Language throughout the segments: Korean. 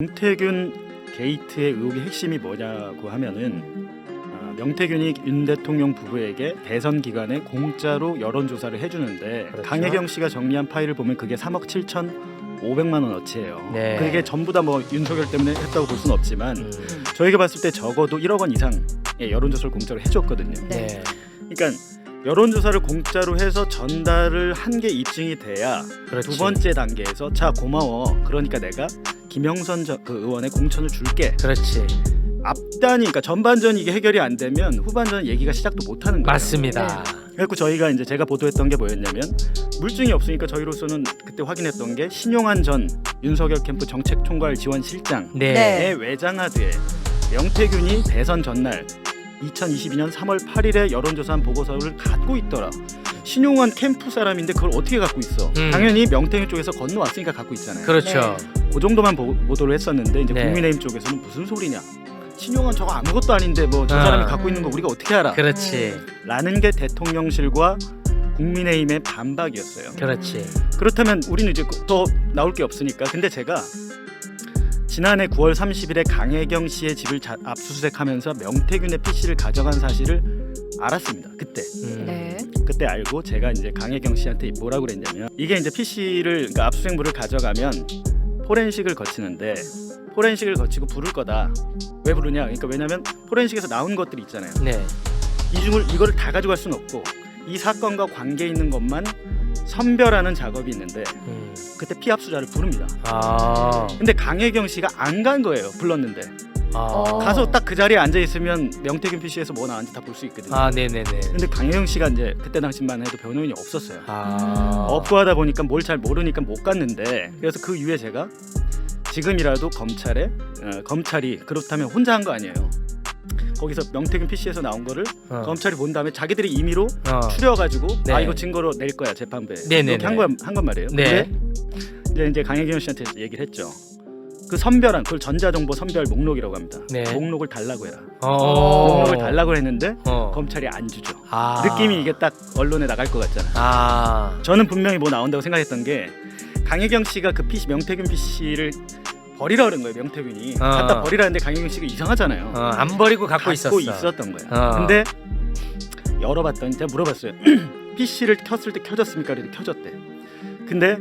명태균 게이트의 의혹의 핵심이 뭐냐고 하면은 명태균이 윤 대통령 부부에게 대선 기간에 공짜로 여론조사를 해주는데 그렇죠. 강혜경 씨가 정리한 파일을 보면 그게 3억 7,500만 원어치예요. 네. 그게 전부 다 뭐 윤석열 때문에 했다고 볼 수는 없지만 저희가 봤을 때 적어도 1억 원 이상의 여론조사를 공짜로 해줬거든요. 네. 그러니까 여론조사를 공짜로 해서 전달을 한 게 입증이 돼야 그렇지. 두 번째 단계에서 자 고마워. 그러니까 내가 김영선 그 의원의 공천을 줄게. 그렇지. 앞단이 그러니까 전반전이 이게 해결이 안 되면 후반전 얘기가 시작도 못 하는 거예요. 맞습니다. 그래서 저희가 이제 제가 보도했던 게 뭐였냐면 물증이 없으니까 저희로서는 그때 확인했던 게 신용환 전 윤석열 캠프 정책총괄 지원실장의 네. 외장하드에 명태균이 대선 전날 2022년 3월 8일에 여론조사한 보고서를 갖고 있더라. 신용환 캠프 사람인데 그걸 어떻게 갖고 있어? 당연히 명태균 쪽에서 건너왔으니까 갖고 있잖아요. 그렇죠. 그 정도만 보도를 했었는데 이제 네. 국민의힘 쪽에서는 무슨 소리냐? 신용환 저거 아무것도 아닌데 뭐 저 사람이 갖고 있는 거 우리가 어떻게 알아? 그렇지. 라는 게 대통령실과 국민의힘의 반박이었어요. 그렇지. 그렇다면 우리는 이제 더 나올 게 없으니까. 근데 제가 지난해 9월 30일에 강혜경 씨의 집을 압수수색하면서 명태균의 PC를 가져간 사실을 알았습니다. 그때. 네. 그때 알고 제가 이제 강혜경 씨한테 뭐라고 그랬냐면 이게 이제 PC를 그러니까 압수수색물을 가져가면 포렌식을 거치는데 포렌식을 거치고 부를 거다. 왜 부르냐? 그러니까 왜냐면 포렌식에서 나온 것들이 있잖아요. 네. 이거를 다 가져갈 수는 없고 이 사건과 관계 있는 것만 선별하는 작업이 있는데 그때 피압수자를 부릅니다. 아. 근데 강혜경 씨가 안 간 거예요. 불렀는데 아. 가서 딱 그 자리에 앉아 있으면 명태균 PC에서 뭐 나왔는지 다 볼 수 있거든요. 아, 네네네. 근데 강혜경 씨가 이제 그때 당시만 해도 변호인이 없었어요. 아. 없고 하다 보니까 뭘 잘 모르니까 못 갔는데 그래서 그 이후에 제가 지금이라도 검찰이 그렇다면 혼자 한 거 아니에요. 거기서 명태균 PC에서 나온 거를 검찰이 본 다음에 자기들이 임의로 추려가지고 네. 아 이거 증거로 낼 거야 재판부에 네네네. 이렇게 한 건 말이에요. 네. 근데 이제 강혜경 씨한테 얘기를 했죠. 그 선별한 그걸 전자정보 선별 목록이라고 합니다. 네. 목록을 달라고 해라. 어. 목록을 달라고 했는데 어. 검찰이 안 주죠. 아. 느낌이 이게 딱 언론에 나갈 것 같잖아요. 아. 저는 분명히 뭐 나온다고 생각했던 게 강혜경 씨가 그 PC 명태균 PC를 버리라 그런 거예요. 명태균이 갖다 버리라는데 강혜경 씨가 이상하잖아요. 안 버리고 갖고 있었어. 있었던 거예요. 근데 열어봤더니 제가 물어봤어요. PC를 켰을 때 켜졌습니까? 그래도 켜졌대. 근데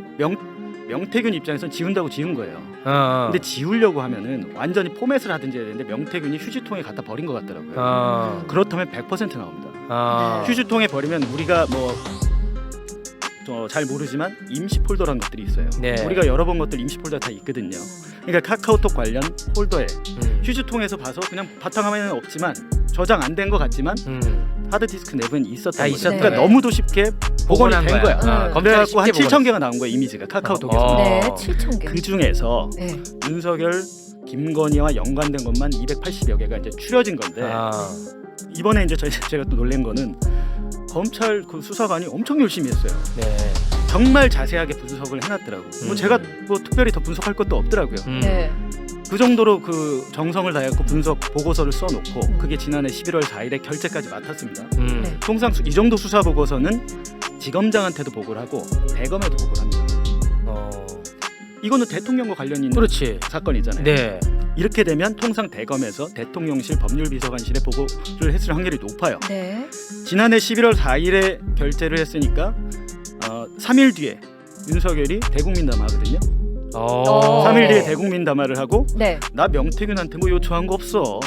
명태균 입장에서는 지운다고 지운 거예요. 근데 지우려고 하면은 완전히 포맷을 하든지 해야 되는데 명태균이 휴지통에 갖다 버린 것 같더라고요. 그렇다면 100% 나옵니다. 휴지통에 버리면 우리가 뭐 잘 모르지만 임시 폴더라는 것들이 있어요. 네. 우리가 열어본 것들 임시 폴더 다 있거든요. 그러니까 카카오톡 관련 폴더에 휴지통에서 봐서 그냥 바탕화면에는 없지만 저장 안 된 것 같지만 하드디스크 내부엔 있었던 거예요. 그러니까 너무도 쉽게 복원이 된 거야. 그래갖고 한 7,000개가 나온 거야 이미지가 카카오톡에서. 네, 7,000개. 그 중에서 네. 윤석열, 김건희와 연관된 것만 280여 개가 이제 추려진 건데 이번에 이제 제가 또 놀란 거는 검찰 그 수사관이 엄청 열심히 했어요. 네. 정말 자세하게 분석을 해놨더라고. 뭐 제가 뭐 특별히 더 분석할 것도 없더라고요. 네. 그 정도로 그 정성을 다해서 분석 보고서를 써놓고 그게 지난해 11월 4일에 결재까지 맡았습니다. 네. 통상 이 정도 수사 보고서는 지검장한테도 보고를 하고 대검에도 보고를 합니다. 이거는 대통령과 관련이 있는 그렇지. 사건이잖아요. 네. 이렇게 되면 통상 대검에서 대통령실 법률비서관실에 보고를 했을 확률이 높아요. 네. 지난해 11월 4일에 결재를 했으니까 3일 뒤에 윤석열이 대국민 담화하거든요. 3일 뒤에 대국민 담화를 하고 네. 나 명태균한테 뭐 요청한 거 없어.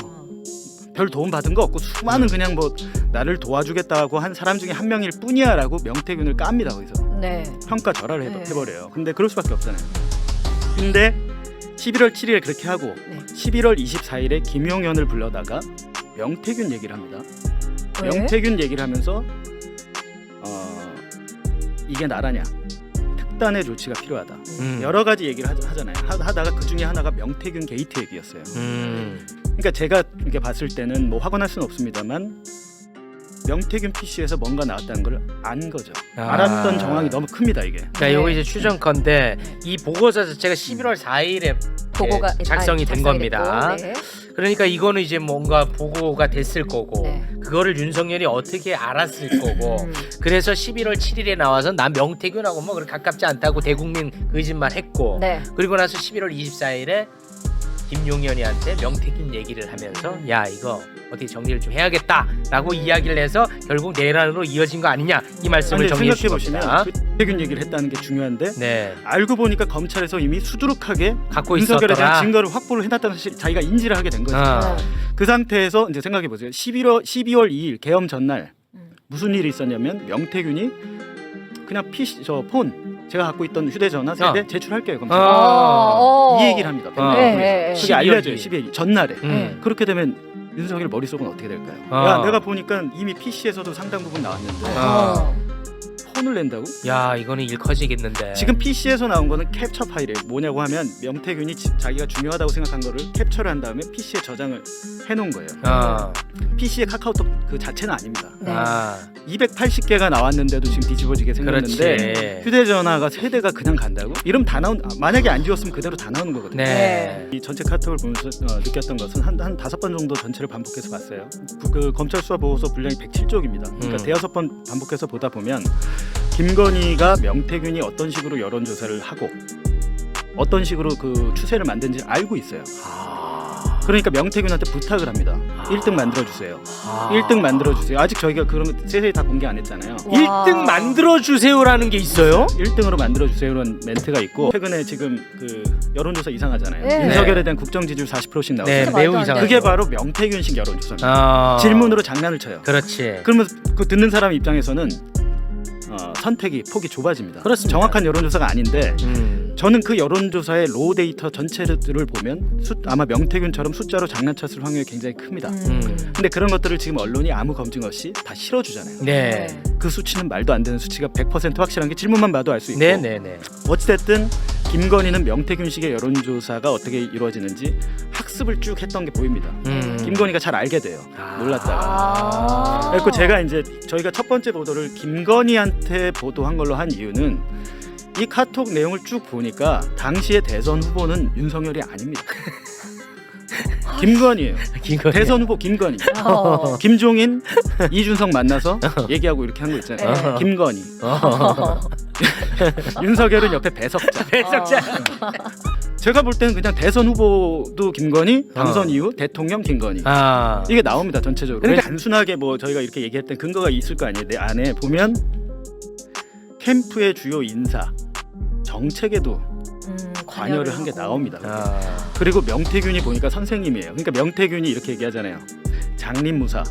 별 도움 받은 거 없고 수많은 그냥 뭐 나를 도와주겠다고 한 사람 중에 한 명일 뿐이야라고 명태균을 깝니다. 거기서 네. 평가 절하를 네. 해버려요. 근데 그럴 수밖에 없잖아요. 근데 11월 7일에 그렇게 하고 11월 24일에 김용현을 불러다가 명태균 얘기를 합니다. 왜? 명태균 얘기를 하면서 이게 나라냐 특단의 조치가 필요하다 여러 가지 얘기를 하잖아요. 하다가 그 중에 하나가 명태균 게이트 얘기였어요. 그러니까 제가 이렇게 봤을 때는 뭐 확언할 수는 없습니다만 명태균 PC에서 뭔가 나왔다는 걸 안 거죠. 알았던 정황이 너무 큽니다 이게. 그러니까 요거 이제 추정컨대 이 보고서 자체가 11월 4일에 보고가 작성이 된 겁니다. 네. 그러니까 이거는 이제 뭔가 보고가 됐을 거고 네. 그거를 윤석열이 어떻게 알았을 거고 그래서 11월 7일에 나와서 난 명태균하고 뭐 그렇게 가깝지 않다고 대국민 거짓말 했고 네. 그리고 나서 11월 24일에 김용현이한테 명태균 얘기를 하면서 야 이거 어떻게 정리를 좀 해야겠다라고 이야기를 해서 결국 내란으로 이어진 거 아니냐 이 말씀을 정리해 주신 겁니다. 명태균 얘기를 했다는 게 중요한데 네. 알고 보니까 검찰에서 이미 수두룩하게 갖고 윤석열에 대한 있었더라. 증거를 확보를 해놨다는 사실 자기가 인지를 하게 된 거죠. 그 상태에서 이제 생각해 보세요. 12월 2일 계엄 전날 무슨 일이 있었냐면 명태균이 그냥 PC 폰 제가 갖고 있던 휴대전화 세대 제출할게요 검찰. 이 얘기를 합니다. 그게 알려져요. 12일 전날에. 그렇게 되면 윤석열 머릿속은 어떻게 될까요? 야 내가 보니까 이미 PC에서도 상당 부분 나왔는데 폰을 낸다고? 야 이거는 일 커지겠는데. 지금 PC에서 나온 거는 캡처 파일이에요. 뭐냐고 하면 명태균이 자기가 중요하다고 생각한 거를 캡처를 한 다음에 PC에 저장을 해놓은 거예요. PC의 카카오톡 그 자체는 아닙니다. 280개가 나왔는데도 지금 뒤집어지게 생겼는데 그렇지. 휴대전화가 세대가 그냥 간다고? 이름 다 나온 만약에 안 지웠으면 그대로 다 나오는 거거든요. 네. 이 전체 카톡을 보면서 느꼈던 것은 한 5번 정도 전체를 반복해서 봤어요. 그 검찰 수사 보고서 분량이 107쪽입니다. 그러니까 대여섯 번 반복해서 보다 보면 김건희가 명태균이 어떤 식으로 여론조사를 하고 어떤 식으로 그 추세를 만든지 알고 있어요. 그러니까 명태균한테 부탁을 합니다. 1등 만들어주세요. 1등 만들어주세요. 아직 저희가 그런 거 세세히 다 공개 안 했잖아요. 1등 만들어주세요라는 게 있어요? 1등으로 만들어주세요라는 멘트가 있고 최근에 지금 그 여론조사 이상하잖아요. 네. 윤석열에 대한 국정 지지율 40%씩 나오잖아요. 네, 매우 이상하죠. 그게 바로 명태균식 여론조사입니다. 질문으로 장난을 쳐요. 그렇지. 그러면 그 듣는 사람 입장에서는 선택이 폭이 좁아집니다. 그렇습니다. 정확한 여론조사가 아닌데 저는 그 여론조사의 로우 데이터 전체를 보면 아마 명태균처럼 숫자로 장난쳤을 확률이 굉장히 큽니다. 근데 그런 것들을 지금 언론이 아무 검증 없이 다 실어주잖아요. 네. 그 수치는 말도 안 되는 수치가 100% 확실한 게 질문만 봐도 알 수 있고 네네네. 어찌됐든 김건희는 명태균식의 여론조사가 어떻게 이루어지는지 학습을 쭉 했던 게 보입니다. 김건희가 잘 알게 돼요. 몰랐다가. 그리고 제가 이제 저희가 첫 번째 보도를 김건희한테 보도한 걸로 한 이유는 이 카톡 내용을 쭉 보니까 당시의 대선 후보는 윤석열이 아닙니다. 김건희예요. 대선 후보 김건희. 김종인, 이준석 만나서 얘기하고 이렇게 한 거 있잖아요. 김건희. 윤석열은 옆에 배석자. 제가 볼 때는 그냥 대선 후보도 김건희, 당선 이후 대통령 김건희. 이게 나옵니다 전체적으로. 그러니까 단순하게 뭐 저희가 이렇게 얘기했던 근거가 있을 거 아니에요. 내 안에 보면 캠프의 주요 인사, 정책에도 관여를 한 게 나옵니다. 그리고 명태균이 보니까 선생님이에요. 그러니까 명태균이 이렇게 얘기하잖아요. 장림무사,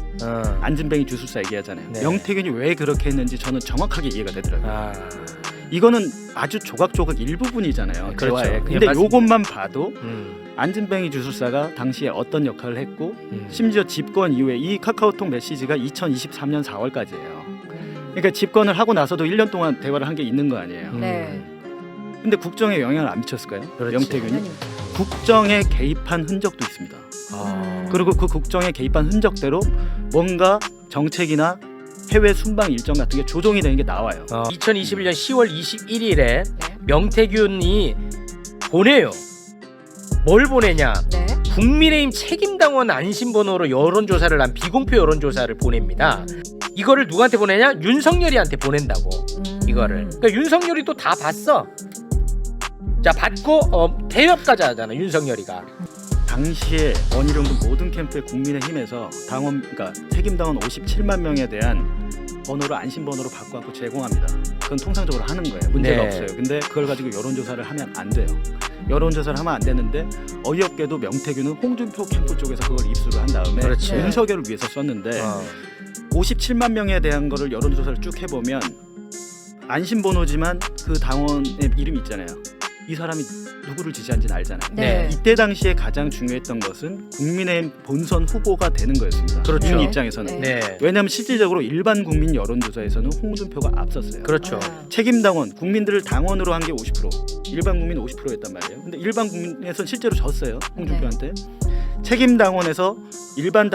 안진뱅이 주술사 얘기하잖아요. 네. 명태균이 왜 그렇게 했는지 저는 정확하게 이해가 되더라고요. 이거는 아주 조각조각 일부분이잖아요. 그렇죠. 대화에. 예, 근데 맞습니다. 요것만 봐도 안진뱅이 주술사가 당시에 어떤 역할을 했고 심지어 집권 이후에 이 카카오톡 메시지가 2023년 4월까지예요. 그러니까 집권을 하고 나서도 1년 동안 대화를 한 게 있는 거 아니에요. 근데 국정에 영향을 안 미쳤을까요? 그렇지. 명태균이 국정에 개입한 흔적도 있습니다. 그리고 그 국정에 개입한 흔적대로 뭔가 정책이나 해외 순방 일정 같은 게 조정이 되는 게 나와요. 2021년 10월 21일에 명태균이 보내요. 뭘 보내냐? 국민의힘 책임당원 안심번호로 여론조사를 한 비공표 여론조사를 보냅니다. 이거를 누구한테 보내냐? 윤석열이한테 보낸다고. 이거를. 그러니까 윤석열이 또 다 봤어. 자, 받고 대협까지 하잖아. 윤석열이가. 당시에 원희룡도 모든 캠프의 국민의힘에서 당원, 그러니까 책임당원 57만 명에 대한 번호를 안심번호로 바꿔갖고 제공합니다. 그건 통상적으로 하는 거예요. 문제가 네. 없어요. 근데 그걸 가지고 여론조사를 하면 안 돼요. 여론조사를 하면 안 되는데 어이없게도 명태균은 홍준표 캠프 쪽에서 그걸 입수를 한 다음에 그렇지. 윤석열을 위해서 썼는데 57만 명에 대한 거를 여론조사를 쭉 해보면 안심번호지만 그 당원의 이름이 있잖아요. 이 사람이 누구를 지지한지는 알잖아요. 네. 이때 당시에 가장 중요했던 것은 국민의힘 본선 후보가 되는 거였습니다. 그렇죠. 윤 입장에서는. 네. 왜냐하면 실질적으로 일반 국민 여론조사에서는 홍준표가 앞섰어요. 그렇죠. 책임당원, 국민들을 당원으로 한 게 50%, 일반 국민 50%였단 말이에요. 근데 일반 국민에서는 실제로 졌어요. 홍준표한테. 책임당원에서 일반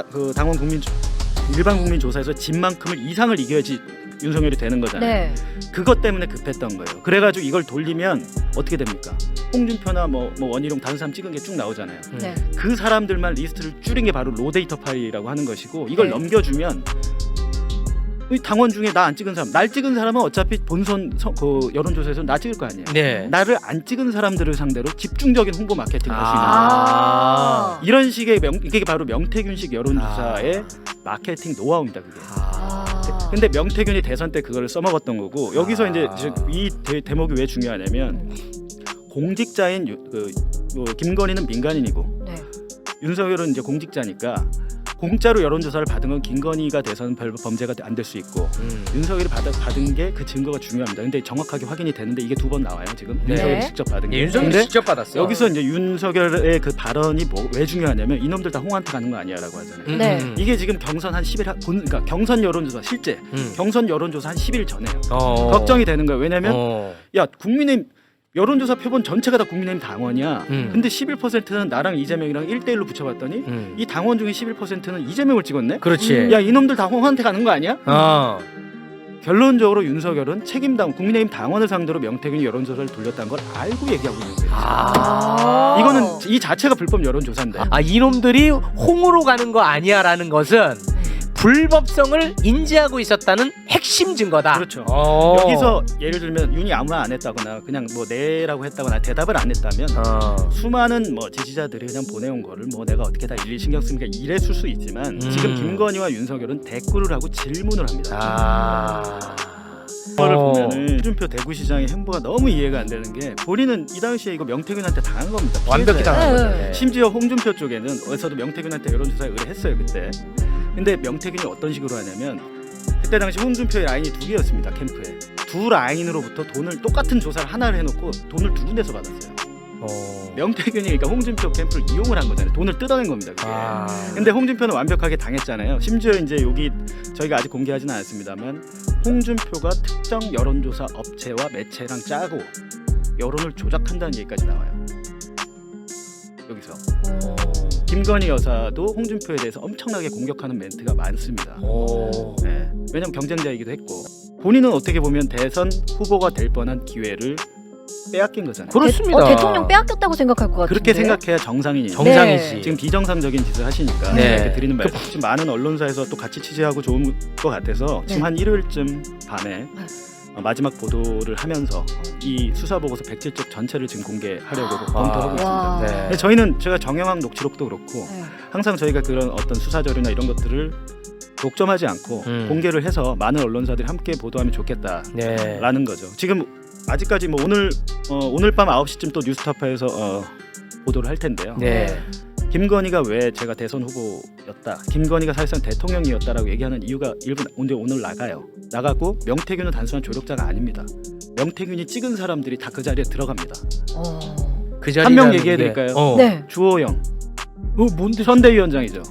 국민 조사에서 진 만큼을 이상을 이겨야지 윤석열이 되는 거잖아요. 그것 때문에 급했던 거예요. 그래가지고 이걸 돌리면 어떻게 됩니까? 홍준표나 뭐 원희룡 다른 사람 찍은 게 쭉 나오잖아요. 그 사람들만 리스트를 줄인 게 바로 로데이터 파일이라고 하는 것이고 이걸 넘겨주면 이 당원 중에 나 안 찍은 사람, 날 찍은 사람은 어차피 본선 그 여론조사에서 나 찍을 거 아니에요. 네. 나를 안 찍은 사람들을 상대로 집중적인 홍보 마케팅을 할 수 있는 거예요. 이런 식의 이게 바로 명태균식 여론조사의 마케팅 노하우입니다. 그게. 근데 명태균이 대선 때 그거를 써먹었던 거고 여기서 이제 이 대목이 왜 중요하냐면 공직자인 김건희는 민간인이고 네. 윤석열은 이제 공직자니까 공짜로 여론조사를 받은 건 김건희가 돼서는 별 범죄가 안 될 수 있고 윤석열이 받은 게 그 증거가 중요합니다. 근데 정확하게 확인이 되는데 이게 2번 나와요 지금. 네. 윤석열이 직접 받은 게. 윤석열이 근데 직접 받았어. 여기서 이제 윤석열의 그 발언이 왜 중요하냐면 이놈들 다 홍한테 가는 거 아니야라고 하잖아요. 네. 이게 지금 경선 한 10일 그러니까 경선 여론조사 실제 경선 여론조사 한 10일 전에요. 걱정이 되는 거예요. 왜냐면 야 국민의힘 여론조사 표본 전체가 다 국민의힘 당원이야. 근데 11%는 나랑 이재명이랑 1대1로 붙여봤더니 이 당원 중에 11%는 이재명을 찍었네. 그렇지. 야 이놈들 다 홍한테 가는 거 아니야? 결론적으로 윤석열은 책임당 국민의힘 당원을 상대로 명태균이 여론조사를 돌렸다는 걸 알고 얘기하고 있는 거예요. 이거는 이 자체가 불법 여론조사인데. 이놈들이 홍으로 가는 거 아니야라는 것은 불법성을 인지하고 있었다는 핵심 증거다. 그렇죠. 여기서 예를 들면 윤이 아무 말 안 했다거나 그냥 뭐 네라고 했다거나 대답을 안 했다면 수많은 뭐 지지자들이 그냥 보내온 거를 뭐 내가 어떻게 다 일일이 신경 쓰니까 이랬을 수 있지만 지금 김건희와 윤석열은 대꾸를 하고 질문을 합니다. 그거를 보면은 홍준표 대구시장의 행보가 너무 이해가 안 되는 게 본인은 이 당시에 이거 명태균한테 당한 겁니다. 완벽히 당한 거죠. 네. 심지어 홍준표 쪽에는 어디서도 명태균한테 여론조사에 의뢰했어요 그때. 근데 명태균이 어떤 식으로 하냐면 그때 당시 홍준표의 라인이 2개였습니다. 캠프에. 두 라인으로부터 돈을 똑같은 조사를 하나를 해놓고 돈을 2군데서 받았어요. 명태균이 그러니까 홍준표 캠프를 이용을 한 거잖아요. 돈을 뜯어낸 겁니다. 그게. 근데 홍준표는 완벽하게 당했잖아요. 심지어 이제 여기 저희가 아직 공개하지는 않았습니다만 홍준표가 특정 여론조사 업체와 매체랑 짜고 여론을 조작한다는 얘기까지 나와요. 여기서. 김건희 여사도 홍준표에 대해서 엄청나게 공격하는 멘트가 많습니다. 네. 왜냐면 경쟁자이기도 했고 본인은 어떻게 보면 대선 후보가 될 뻔한 기회를 빼앗긴 거잖아요. 그렇습니다. 대통령 빼앗겼다고 생각할 것 같은데. 그렇게 생각해야 정상이지. 정상이지. 지금 비정상적인 짓을 하시니까 네. 이렇게 드리는 말씀. 지금 많은 언론사에서 또 같이 취재하고 좋은 것 같아서 지금 한 일요일쯤 밤에 마지막 보도를 하면서 이 수사 보고서 107쪽 전체를 지금 공개하려고 검토하고 있습니다. 네. 근데 저희는 제가 정영학 녹취록도 그렇고 항상 저희가 그런 어떤 수사 자료나 이런 것들을 독점하지 않고 공개를 해서 많은 언론사들이 함께 보도하면 좋겠다라는 거죠. 지금 아직까지 뭐 오늘 밤 9시쯤 또 뉴스타파에서 보도를 할 텐데요. 네. 김건희가 왜 제가 대선 후보였다, 김건희가 사실상 대통령이었다라고 얘기하는 이유가 일부 오늘 나가고 명태균은 단순한 조력자가 아닙니다. 명태균이 찍은 사람들이 다 그 자리에 들어갑니다. 그 한 명 얘기해 드릴까요? 네. 주호영 뭔데? 선대위원장이죠.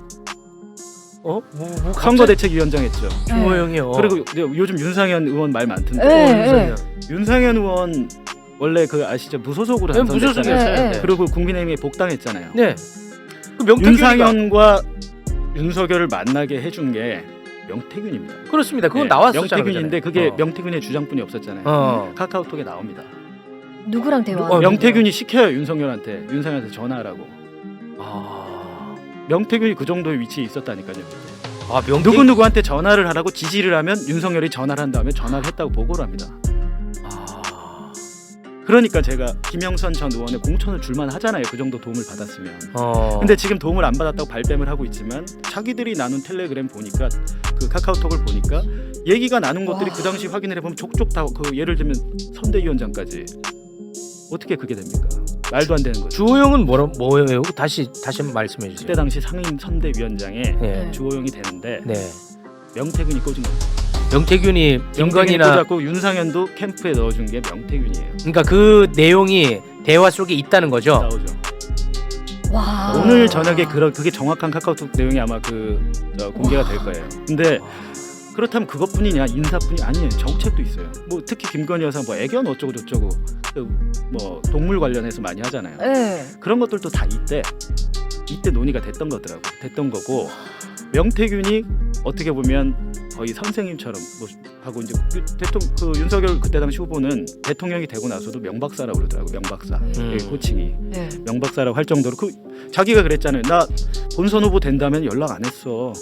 선거대책위원장 했죠. 주호영이요. 그리고 요즘 윤상현 의원 말 많던데. 네. 윤상현 의원 원래 그 아시죠? 무소속으로 당선됐잖아요. 네. 그리고 국민의힘에 복당했잖아요. 네. 그 윤상현과 윤석열을 만나게 해준 게 명태균입니다. 그렇습니다. 그건 네, 나왔었잖아요. 명태균인데 그게 명태균의 주장뿐이 없었잖아요. 카카오톡에 나옵니다. 누구랑 대화? 명태균이 시켜요 윤상현한테 전화하라고. 명태균이 그 정도의 위치에 있었다니까요. 누구한테 전화를 하라고 지시를 하면 윤석열이 전화를 한 다음에 전화를 했다고 보고를 합니다. 그러니까 제가 김영선 전 의원의 공천을 줄만 하잖아요. 그 정도 도움을 받았으면. 근데 지금 도움을 안 받았다고 발뺌을 하고 있지만 자기들이 나눈 텔레그램 보니까 그 카카오톡을 보니까 얘기가 나눈 것들이 그 당시 확인을 해보면 족족 다 그 예를 들면 선대위원장까지. 어떻게 그게 됩니까? 말도 안 되는 거죠. 주호영은 뭐예요? 다시 한번 말씀해 주세요. 그때 당시 상임 선대위원장에 네. 주호영이 되는데 네. 명태균이 꽂은 겁니다. 명태균이 김건희나 꽂았고 윤상현도 캠프에 넣어준 게 명태균이에요. 그러니까 그 내용이 대화 속에 있다는 거죠. 나오죠. 와. 오늘 저녁에 그게 정확한 카카오톡 내용이 아마 공개가 될 거예요. 근데 그렇다면 그것뿐이냐? 인사뿐이 아니에요. 정책도 있어요. 뭐 특히 김건희 여사 뭐 애견 어쩌고 저쩌고 뭐 동물 관련해서 많이 하잖아요. 네. 그런 것들도 다 이때 논의가 됐던 거고 명태균이 어떻게 보면 거의 선생님처럼 뭐 하고 이제 윤석열 그때 당시 후보는 대통령이 되고 나서도 명박사라고 그러더라고. 명박사. 여기 호칭이 명박사라고 할 정도로 자기가 그랬잖아요. 나 본선 후보 된다면 연락 안 했어.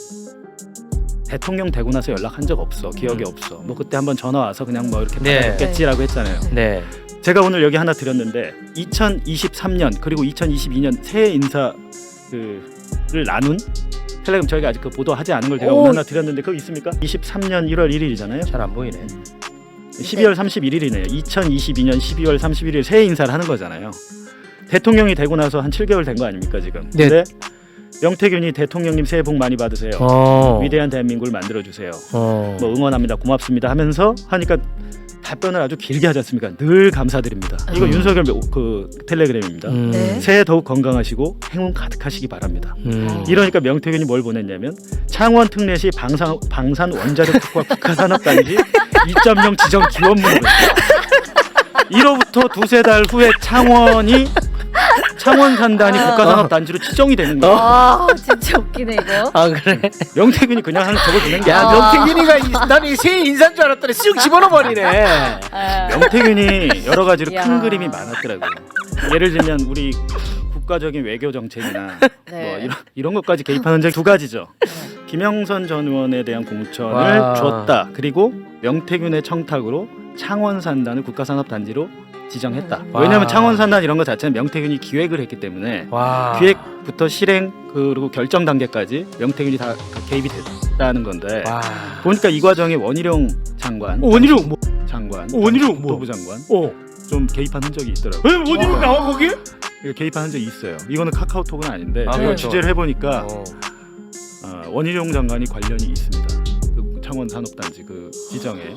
대통령 되고 나서 연락한 적 없어. 기억이 없어. 뭐 그때 한번 전화 와서 그냥 뭐 이렇게 받아줬겠지라고 했잖아요. 네. 제가 오늘 여기 하나 드렸는데 2023년 그리고 2022년 새해 인사 나눈 텔레그램 저희가 아직 그 보도하지 않은 걸 제가 오. 오늘 하나 드렸는데 그거 있습니까? 23년 1월 1일이잖아요. 잘 안 보이네. 12월 31일이네요. 2022년 12월 31일 새해 인사를 하는 거잖아요. 대통령이 되고 나서 한 7개월 된 거 아닙니까 지금? 네. 근데 명태균이 대통령님 새해 복 많이 받으세요. 위대한 대한민국을 만들어 주세요. 뭐 응원합니다. 고맙습니다 하면서 하니까 답변을 아주 길게 하지 않습니까? 늘 감사드립니다. 이거 윤석열 그 텔레그램입니다. 네. 새해 더욱 건강하시고 행운 가득하시기 바랍니다. 음. 이러니까 명태균이 뭘 보냈냐면 창원 특례시 방산 원자력 특화 국가산업단지 2.0 지정 기원문을 이로부터 두세 달 후에 창원 산단이 국가산업단지로 지정이 되는 거야. 아 진짜 웃기네 이거. 아 그래? 명태균이 그냥 하는 저걸 보낸 게 야 아니야. 명태균이가 나는 새 인사인 줄 알았더니 쑥 집어넣어버리네. 아, 명태균이 여러 가지로 야. 큰 그림이 많았더라고요. 예를 들면 우리 국가적인 외교 정책이나 네. 뭐 이런 것까지 개입하는 게 두 가지죠. 김영선 전 의원에 대한 공천을 와. 줬다. 그리고 명태균의 청탁으로 창원 산단을 국가산업단지로 지정했다. 와. 왜냐하면 창원 산단 이런 것 자체는 명태균이 기획을 했기 때문에 와. 기획부터 실행 그리고 결정 단계까지 명태균이 다 개입이 됐다는 건데 와. 보니까 이 과정에 원희룡 장관, 원희룡 뭐? 장관, 원희룡 뭐? 국토부 장관 어. 좀 개입한 흔적이 있더라고요. 왜 원희룡 나와 거기? 이거 개입한 흔적이 있어요. 이거는 카카오톡은 아닌데 아, 저희가 그렇죠. 취재를 해보니까 어. 원희룡 장관이 관련이 있습니다. 그 창원 산업단지 그 지정에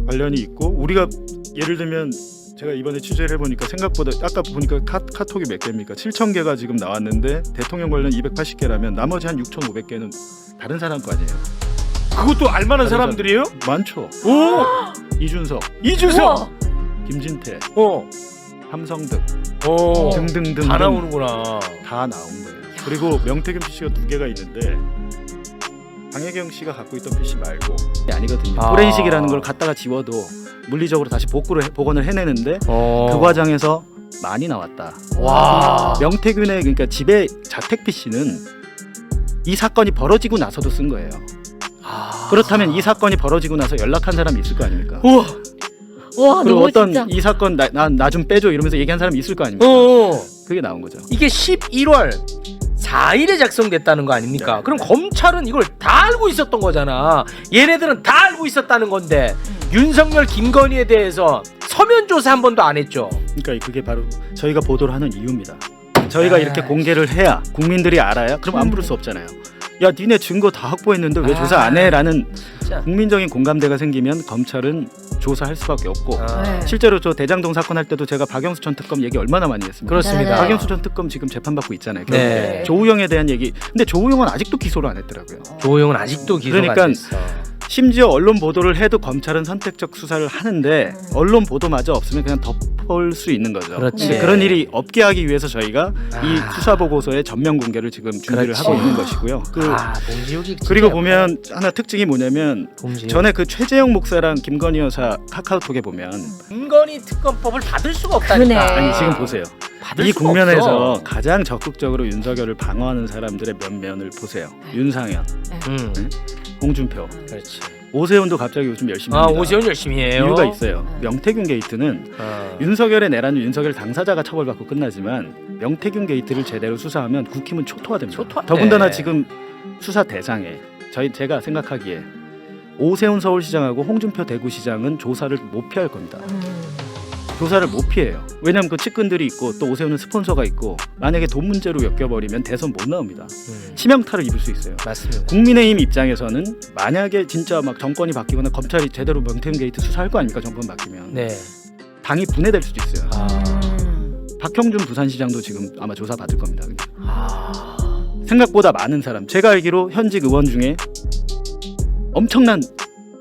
관련이 있고 우리가 예를 들면 제가 이번에 취재를 해보니까 생각보다 아까 보니까 카톡이 몇 개입니까? 7,000개가 지금 나왔는데 대통령 관련 280개라면 나머지 한 6,500개는 다른 사람 거 아니에요? 그것도 알만한 다른 사람들이에요? 많죠. 오. 이준석, 이준석. 우와. 김진태, 어. 함성득 어. 등등등 다 나오는구나. 다 나온 거예요. 그리고 명태균 PC가 두 개가 있는데 강혜경 씨가 갖고 있던 PC 말고 이게 아니거든요. 아. 포렌식이라는 걸 갖다가 지워도 물리적으로 다시 복원을 해내는데 어. 그 과정에서 많이 나왔다. 와. 명태균의 그러니까 집에 자택 PC는 이 사건이 벌어지고 나서도 쓴 거예요. 아. 그렇다면 이 사건이 벌어지고 나서 연락한 사람이 있을 거 아닙니까? 우와. 와 그리고 너무 어떤 진짜. 이 사건 나 좀 빼줘 이러면서 얘기한 사람이 있을 거 아닙니까? 어. 그게 나온 거죠. 이게 11월 4일에 작성됐다는 거 아닙니까? 네. 그럼 검찰은 이걸 다 알고 있었던 거잖아. 얘네들은 다 알고 있었다는 건데 윤석열 김건희에 대해서 서면 조사 한 번도 안 했죠. 그러니까 그게 바로 저희가 보도를 하는 이유입니다. 저희가 이렇게 공개를 해야 국민들이 알아야 그럼 안 부를 수 없잖아요. 야 니네 증거 다 확보했는데 왜 조사 안 해? 라는 진짜. 국민적인 공감대가 생기면 검찰은 조사할 수밖에 없고 네. 실제로 저 대장동 사건 할 때도 제가 박영수 전 특검 얘기 얼마나 많이 했습니까? 그렇습니다. 네. 박영수 전 특검 지금 재판받고 있잖아요. 네. 결국에. 조우영에 대한 얘기. 근데 조우영은 아직도 기소를 안 했더라고요. 조호영은 아직도 기소가 그러니까 안 됐어. 심지어 언론 보도를 해도 검찰은 선택적 수사를 하는데 언론 보도마저 없으면 그냥 덮을 수 있는 거죠. 그렇지. 근데 그런 일이 없게 하기 위해서 저희가 이 아. 수사 보고서의 전면 공개를 지금 준비를 그렇지. 하고 있는 것이고요. 봉지욱이 그리고 보면 하나 특징이 뭐냐면 봉지욱. 전에 그 최재형 목사랑 김건희 여사 카카오톡에 보면 김건희 특검법을 받을 수가 없다니까. 그러네. 아니 지금 보세요. 받을 이 수가 국면에서 없어. 가장 적극적으로 윤석열을 방어하는 사람들의 면면을 보세요. 윤상현, 홍준표, 그렇지. 오세훈도 갑자기 요즘 열심히 아 합니다. 오세훈 열심히 해요. 이유가 있어요. 명태균 게이트는 윤석열의 내란은 윤석열 당사자가 처벌받고 끝나지만 명태균 게이트를 제대로 수사하면 국힘은 초토화됩니다. 초토화돼. 더군다나 지금 수사 대상에 제가 생각하기에 오세훈 서울시장하고 홍준표 대구시장은 조사를 못 피할 겁니다. 조사를 못 피해요. 왜냐하면 그 측근들이 있고 또 오세훈은 스폰서가 있고 만약에 돈 문제로 엮여버리면 대선 못 나옵니다. 치명타를 입을 수 있어요. 맞습니다. 국민의힘 입장에서는 만약에 진짜 막 정권이 바뀌거나 검찰이 제대로 명태균 게이트 수사할 거 아닙니까? 정권 바뀌면 네. 당이 분해될 수도 있어요. 아. 박형준 부산시장도 지금 아마 조사 받을 겁니다. 아. 생각보다 많은 사람, 제가 알기로 현직 의원 중에 엄청난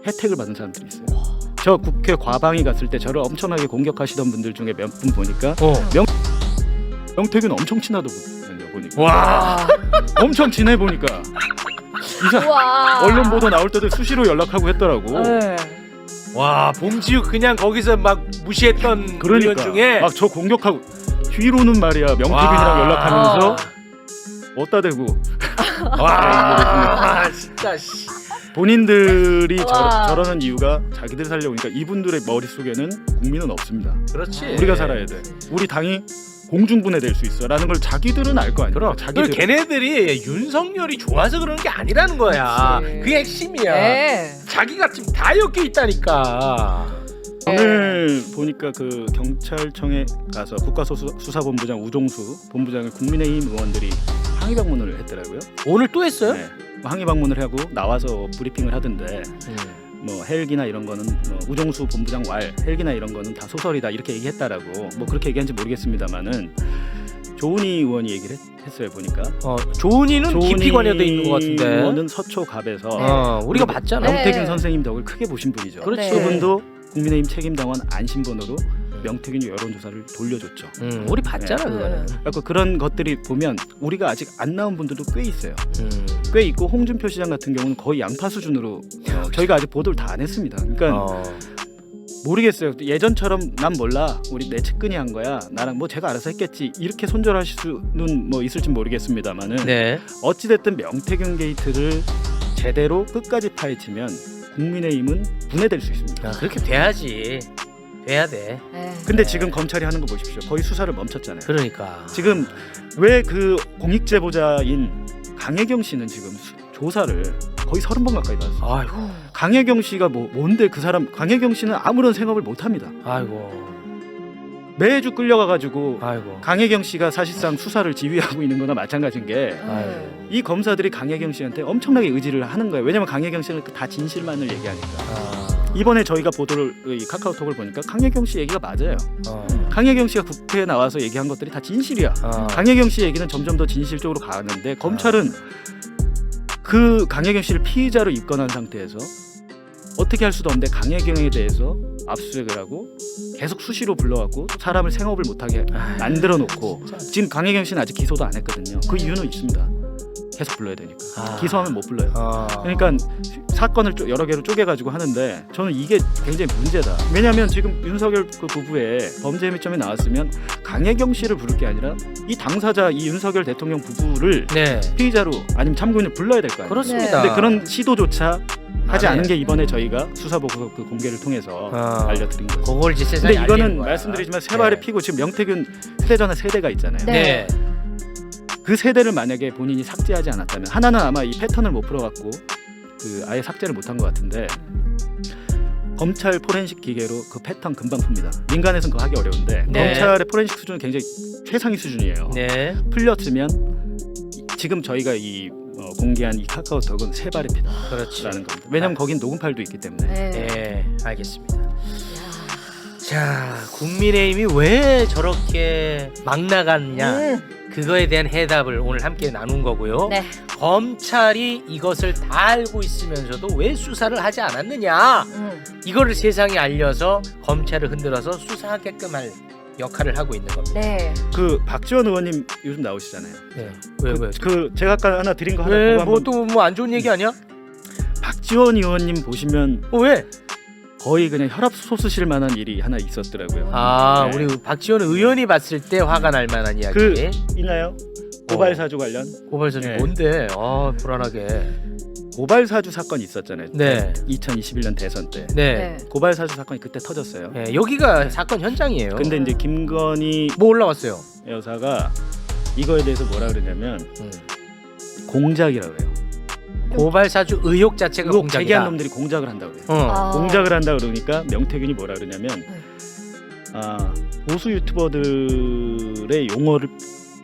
혜택을 받은 사람들이 있어요. 저 국회 과방위 갔을 때 저를 엄청나게 공격하시던 분들 중에 몇 분 보니까 명태균 엄청 친하더군요. 보니까 와. 엄청 친해 보니까 와. 언론 보도 나올 때도 수시로 연락하고 했더라고. 네. 와 봉지욱 그냥 거기서 막 무시했던 의원 중에 막 저 공격하고 뒤로는 말이야 명태균이랑 와. 연락하면서 어따 대고 와 진짜 씨. 본인들이 와. 저러는 이유가 자기들 살려고. 그러니까 이분들의 머릿속에는 국민은 없습니다. 그렇지. 우리가 살아야 돼. 우리 당이 공중분해될 수 있어라는 걸 자기들은 알 거 아니에요. 그럼 자기들 걔네들이 윤석열이 좋아서 그러는 게 아니라는 거야. 그치. 그게 핵심이야. 네. 자기가 지금 다 엮여 있다니까. 오늘 보니까 그 경찰청에 가서 국가수사본부장 우종수 본부장을 국민의힘 의원들이 항의 방문을 했더라고요. 오늘 또 했어요? 네. 항의 방문을 하고 나와서 브리핑을 하던데 뭐 헬기나 이런 거는 뭐 우종수 본부장 왈 헬기나 이런 거는 다 소설이다 이렇게 얘기했다라고 뭐 그렇게 얘기한지 모르겠습니다만은 조은희 의원이 얘기를 했어요 보니까. 조은이는 깊이 관여돼 있는 것 같은데. 의원은 서초갑에서 우리가 봤잖아. 네. 명태균 선생님 덕을 크게 보신 분이죠. 그렇지. 그분도 국민의힘 책임당원 안심번호로 명태균 여론조사를 돌려줬죠. 우리 봤잖아 네. 그거는. 그러니까 그런 것들이 보면 우리가 아직 안 나온 분들도 꽤 있어요. 음. 꽤 있고 홍준표 시장 같은 경우는 거의 양파 수준으로 저희가 아직 보도를 다 안 했습니다. 그러니까 모르겠어요. 예전처럼 난 몰라. 우리 내 측근이 한 거야. 나랑 뭐 제가 알아서 했겠지. 이렇게 손절하실 수는 뭐 있을지 모르겠습니다만은 네. 어찌 됐든 명태균 게이트를 제대로 끝까지 파헤치면 국민의힘은 분해될 수 있습니다. 그렇게 돼야지. 돼야 돼. 네. 근데 지금 검찰이 하는 거 보십시오. 거의 수사를 멈췄잖아요. 그러니까. 지금 왜 그 공익제보자인 강혜경 씨는 지금 조사를 거의 30번 가까이 받았어요. 아이고. 강혜경 씨가 뭔데 그 사람 강혜경 씨는 아무런 생업을 못 합니다. 아이고. 매주 끌려가 가지고 아이고. 강혜경 씨가 사실상 수사를 지휘하고 있는 거나 마찬가지인 게 이 검사들이 강혜경 씨한테 엄청나게 의지를 하는 거예요. 왜냐면 강혜경 씨는 다 진실만을 얘기하니까. 이번에 저희가 보도를 이 카카오톡을 보니까 강혜경 씨 얘기가 맞아요. 강혜경 씨가 국회에 나와서 얘기한 것들이 다 진실이야. 강혜경 씨 얘기는 점점 더 진실 쪽으로 가는데 검찰은 그 강혜경 씨를 피의자로 입건한 상태에서 어떻게 할 수도 없는데 강혜경에 대해서 압수수색을 하고 계속 수시로 불러갖고 사람을 생업을 못하게 만들어 놓고 지금 강혜경 씨는 아직 기소도 안 했거든요. 그 이유는 있습니다. 계속 불러야 되니까. 기소하면 못 불러요. 그러니까 사건을 여러 개로 쪼개가지고 하는데 저는 이게 굉장히 문제다. 왜냐하면 지금 윤석열 그 부부의 범죄 혐의점이 나왔으면 강혜경 씨를 부를 게 아니라 이 당사자 이 윤석열 대통령 부부를 네. 피의자로 아니면 참고인을 불러야 될 거 아니에요. 그렇습니다. 근데 그런 시도조차 하지 안 않은 해. 게 이번에 저희가 수사보고 그 공개를 통해서 알려드린 거죠. 그걸 이제 세상에 근데 알리는 이거는 거야. 말씀드리지만 세 발에 피고 지금 명태균 휴대전화 세대가 있잖아요. 네. 네. 그 세대를 만약에 본인이 삭제하지 않았다면 하나는 아마 이 패턴을 못 풀어갖고 그 아예 삭제를 못한 것 같은데 검찰 포렌식 기계로 그 패턴 금방 풉니다. 민간에서는 그거 하기 어려운데 네. 검찰의 포렌식 수준은 굉장히 최상위 수준이에요. 네. 풀렸으면 지금 저희가 공개한 이 카카오톡은 세 발의 그렇지. 피다라는 겁니다. 왜냐하면 거긴 녹음판도 있기 때문에. 네. 네. 알겠습니다. 자, 국민의힘이 왜 저렇게 막 나갔냐? 그거에 대한 해답을 오늘 함께 나눈 거고요. 네. 검찰이 이것을 다 알고 있으면서도 왜 수사를 하지 않았느냐? 이거를 세상에 알려서 검찰을 흔들어서 수사하게끔 할 역할을 하고 있는 겁니다. 네. 그 박지원 의원님 요즘 나오시잖아요. 네. 왜? 그 제가 아까 하나 드린 거 하나 왜? 보고 뭐 한번 또 뭐 안 좋은 얘기 아니야? 박지원 의원님 보시면 왜? 거의 그냥 혈압 솟으실 만한 일이 하나 있었더라고요. 아, 네. 우리 박지원 의원이 봤을 때 화가 날 만한 이야기. 그 있나요? 고발 사주 관련 고발 사주 네. 뭔데? 아, 불안하게. 고발 사주 사건이 있었잖아요. 네. 2021년 대선 때 네. 고발 사주 사건이 그때 터졌어요. 네, 여기가 사건 현장이에요. 근데 이제 김건희 뭐 올라왔어요? 여사가 이거에 대해서 뭐라 그러냐면 공작이라고 그래요. 고발 사주 의혹 자체가 의혹 공작이다. 제기한 놈들이 공작을 한다고 그래요. 공작을 한다 그러니까 명태균이 뭐라 그러냐면 보수 유튜버들의 용어를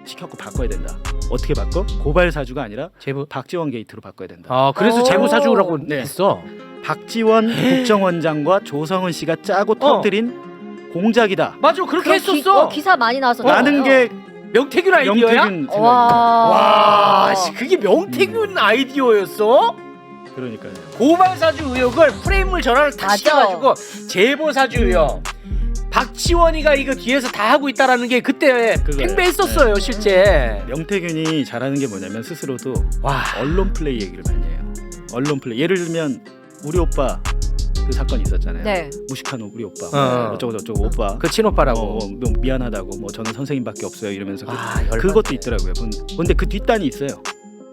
시켜갖고 바꿔야 된다. 어떻게 바꿔? 고발 사주가 아니라 제보. 박지원 게이트로 바꿔야 된다. 아, 그래서 제보 사주라고 네. 했어. 박지원 국정원장과 조성은 씨가 짜고 터뜨린 공작이다. 맞아, 그렇게 했었어. 기사 많이 나왔었잖아요. 라는 게 명태균 아이디어야? 명태균 생각입니다. 와, 씨, 그게 명태균 아이디어였어? 그러니까요. 고발 사주 의혹을 프레임을 전환을 다 맞아. 시켜가지고 제보 사주 의혹. 박지원이가 이거 뒤에서 다 하고 있다라는 게 그때 그거예요. 팽배했었어요, 실제. 명태균이 잘하는 게 뭐냐면 스스로도 와, 언론 플레이 얘기를 많이 해요. 언론 플레이. 예를 들면 우리 오빠 그 사건이 있었잖아요. 네. 무식한 우리 오빠. 어. 어쩌고 저쩌고 오빠. 그 친오빠라고. 뭐 미안하다고 뭐 저는 선생님밖에 없어요 이러면서 아, 열받네. 그것도 있더라고요. 근데 그 뒷단이 있어요.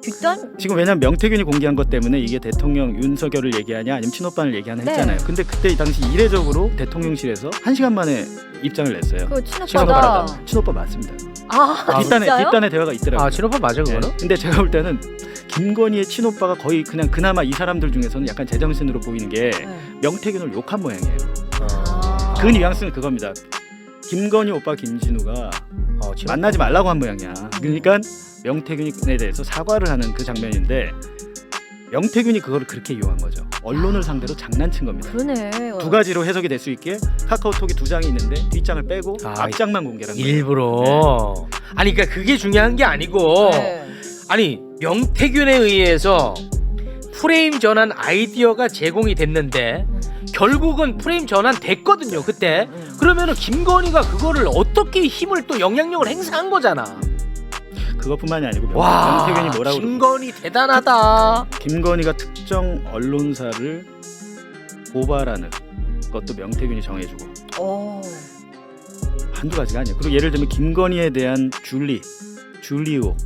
뒷단? 지금 왜냐면 명태균이 공개한 것 때문에 이게 대통령 윤석열을 얘기하냐 아니면 친오빠를 얘기하냐 네. 했잖아요. 근데 그때 당시 이례적으로 대통령실에서 1시간 만에 입장을 냈어요. 그 친오빠다. 친오빠가. 친오빠 맞습니다. 아 뒷단에 진짜요? 뒷단에 대화가 있더라고요. 아 친오빠 맞아 그거는? 네. 근데 제가 볼 때는 김건희의 친오빠가 거의 그냥 그나마 이 사람들 중에서는 약간 제정신으로 보이는 게 네. 명태균을 욕한 모양이에요. 아. 그 뉘앙스는 그겁니다. 김건희 오빠 김진우가 친오빠. 만나지 말라고 한 모양이야. 그러니까 명태균에 대해서 사과를 하는 그 장면인데 명태균이 그거를 그렇게 이용한 거죠. 언론을 상대로 장난친 겁니다. 그러네. 두 가지로 해석이 될 수 있게 카카오톡이 2장이 있는데 뒷장을 빼고 아, 앞장만 공개한 거예요. 일부러. 아니 그러니까 그게 중요한 게 아니고 네. 아니 명태균에 의해서 프레임 전환 아이디어가 제공이 됐는데 결국은 프레임 전환 됐거든요 그때. 그러면은 김건희가 그거를 어떻게 힘을 또 영향력을 행사한 거잖아. 그것뿐만이 아니고 와 명태균이 뭐라고 김건희 대단하다. 김건희가 특정 언론사를 고발하는 것도 명태균이 정해주고 오. 한두 가지가 아니에요. 그리고 예를 들면 김건희에 대한 줄리 의혹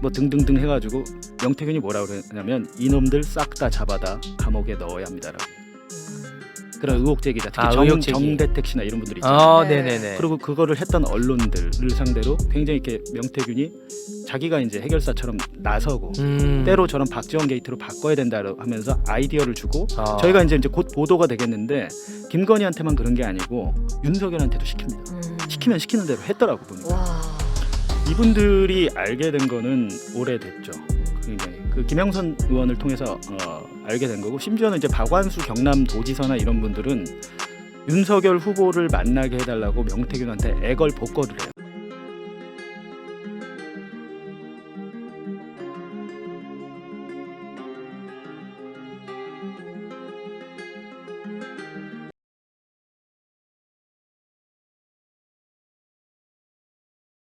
뭐 등등등 해가지고 명태균이 뭐라고 그러냐면 이놈들 싹 다 잡아다 감옥에 넣어야 합니다라고. 그런 의혹 제기자 특히 의혹 제기. 정대택 씨나 이런 분들이 있잖아요. 네. 네네네. 그리고 그거를 했던 언론들을 상대로 굉장히 이렇게 명태균이 자기가 이제 해결사처럼 나서고 때로 저런 박지원 게이트로 바꿔야 된다 하면서 아이디어를 주고 저희가 이제 곧 보도가 되겠는데 김건희한테만 그런 게 아니고 윤석열한테도 시킵니다. 시키면 시키는 대로 했더라고 보니까. 와. 이분들이 알게 된 거는 오래됐죠. 굉장히 그 김영선 의원을 통해서 알게 된 거고 심지어는 이제 박완수 경남도지사나 이런 분들은 윤석열 후보를 만나게 해달라고 명태균한테 애걸복걸을 해요.